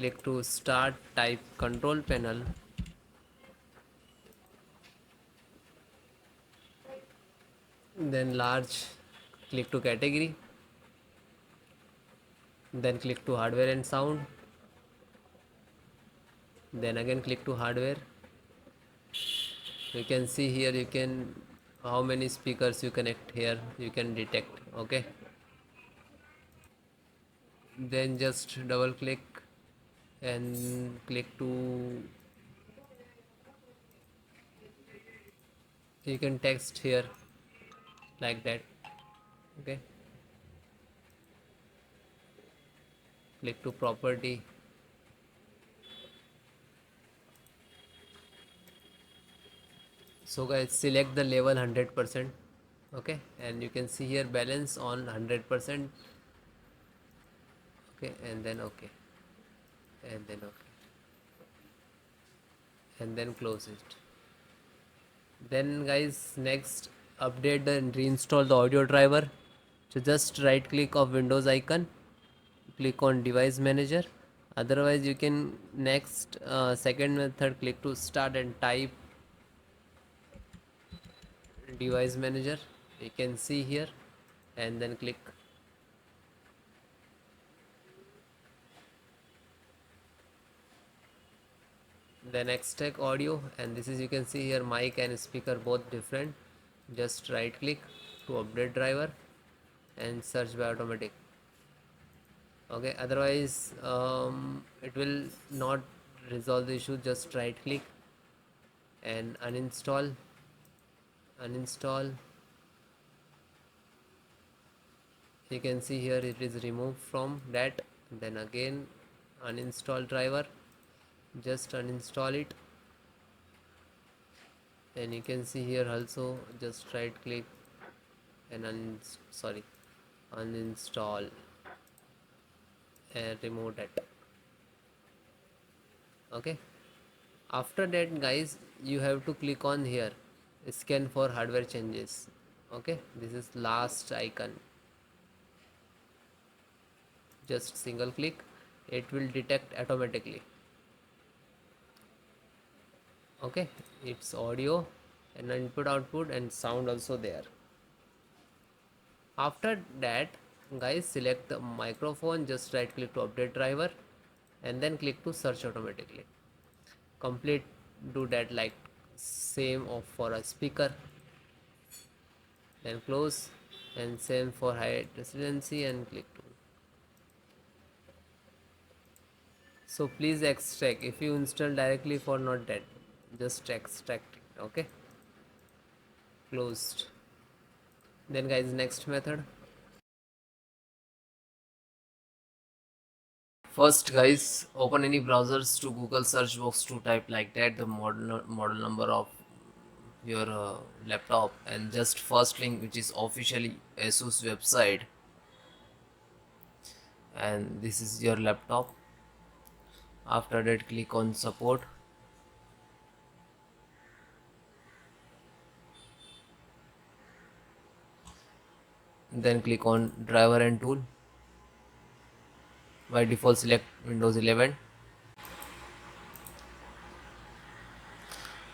click to start, type control panel, then large, click to category, then click to hardware and sound, then again click to hardware. You can see here, you can how many speakers you connect here, you can detect. Okay, then just double click and click to, you can text here like that. Okay, click to property, so guys select the level 100%. Okay, and you can see here balance on 100%. Okay, and then okay, and then okay, and then close it. Then guys, next, update and reinstall the audio driver. So just right click of Windows icon, click on device manager. Otherwise you can next second method, click to start and type device manager. You can see here, and then click. Then extract audio, and this is, you can see here mic and speaker both different. Just right click to update driver and search by automatic. Okay, otherwise it will not resolve the issue. Just right click and uninstall. You can see here it is removed from that. Then again uninstall driver, just uninstall it. And you can see here also, just right click and uninstall and remove that. Okay, after that guys, you have to click on here, scan for hardware changes. Okay, this is last icon. Just single click, it will detect automatically. Okay, it's audio and input output and sound also there. After that guys, select the microphone, just right click to update driver and then click to search automatically. Complete, do that like same of for a speaker, then close, and same for high residency and click to. So please extract, if you install directly for not that, just extract it. Okay, closed. Then guys, next method. First guys, open any browsers to Google search box to type like that the model number of your laptop, and just first link which is officially ASUS website, and this is your laptop. After that click on support, then click on driver and tool. By default select Windows 11.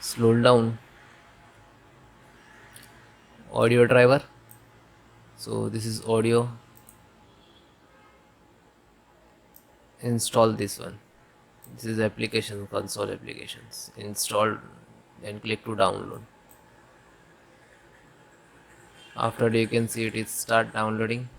Scroll down, audio driver, so this is audio. Install this one, this is application console applications, install, then click to download. After that you can see it is start downloading.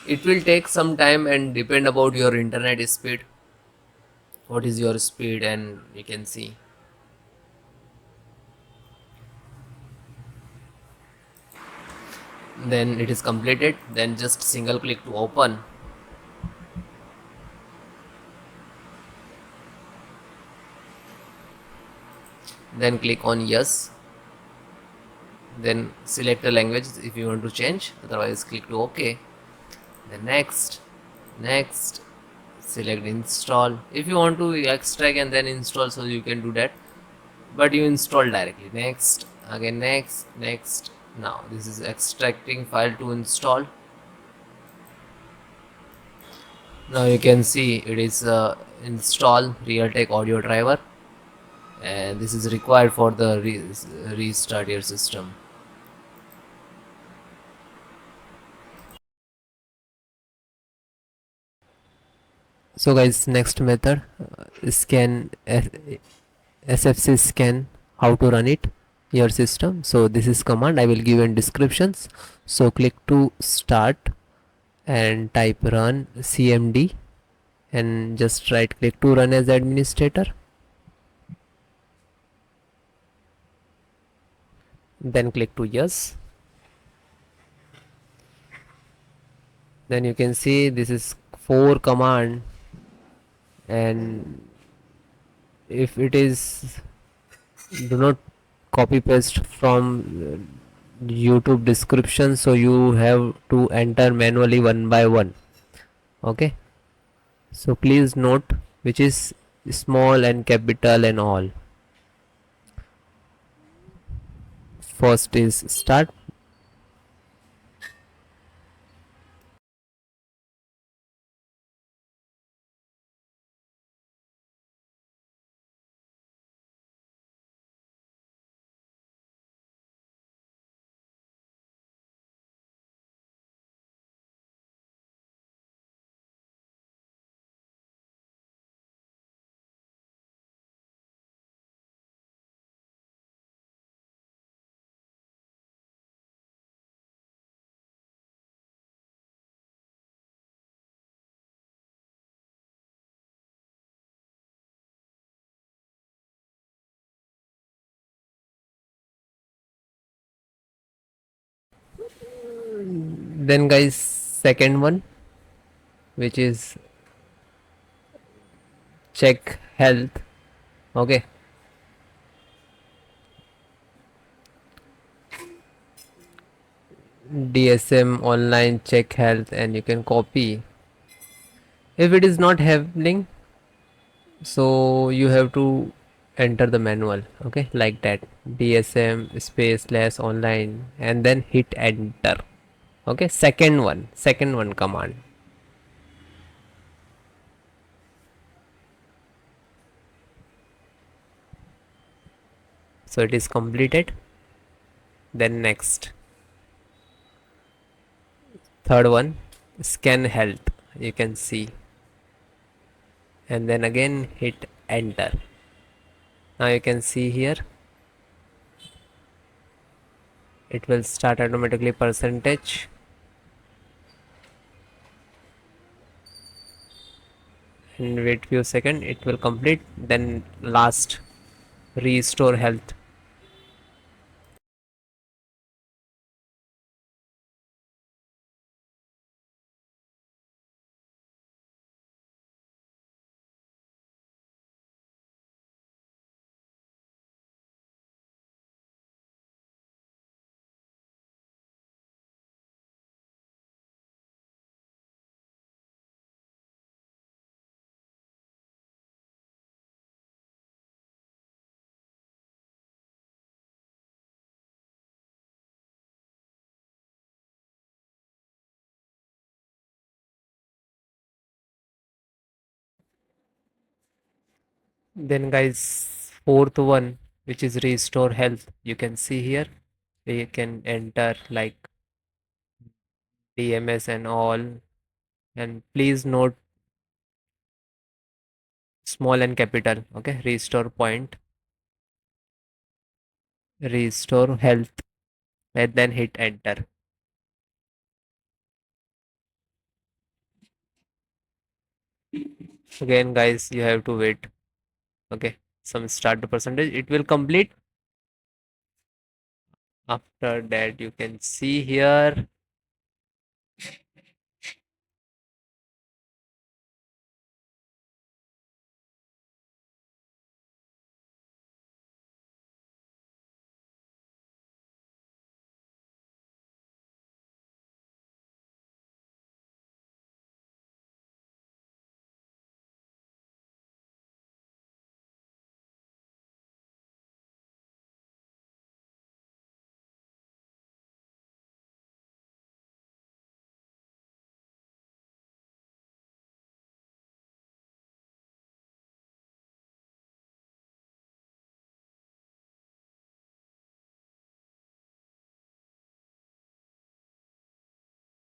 It will take some time and depend about your internet speed, what is your speed, and you can see. Then it is completed, then just single click to open. Then click on yes, then select the language if you want to change, otherwise click to OK. Then next, select install. If you want to extract and then install, so you can do that, but you install directly. Next, again next. Now this is extracting file to install. Now you can see it is install Realtek audio driver, and this is required for the restart your system. So guys, next method, scan SFC scan, how to run it your system. So this is command I will give in descriptions. So click to start and type run cmd, and just right click to run as administrator, then click to yes. Then you can see this is 4 command, and if it is, do not copy paste from YouTube description, so you have to enter manually one by one. Okay, so please note which is small and capital and all. First is start. Then guys, second one, which is check health. Okay, DSM online check health, and you can copy. If it is not happening, so you have to enter the manual. Okay, like that, DSM space slash online, and then hit enter. Okay, second one command. So it is completed. Then next, third one, scan health, you can see, and then again hit enter. Now you can see here it will start automatically percentage, and wait few seconds, it will complete. Then last, restore health. Then guys, fourth one, which is restore health, you can see here you can enter like DMS and all, and please note small and capital. Okay, restore point, restore health, and then hit enter. Again guys, you have to wait. Okay, some start the percentage, it will complete. After that you can see here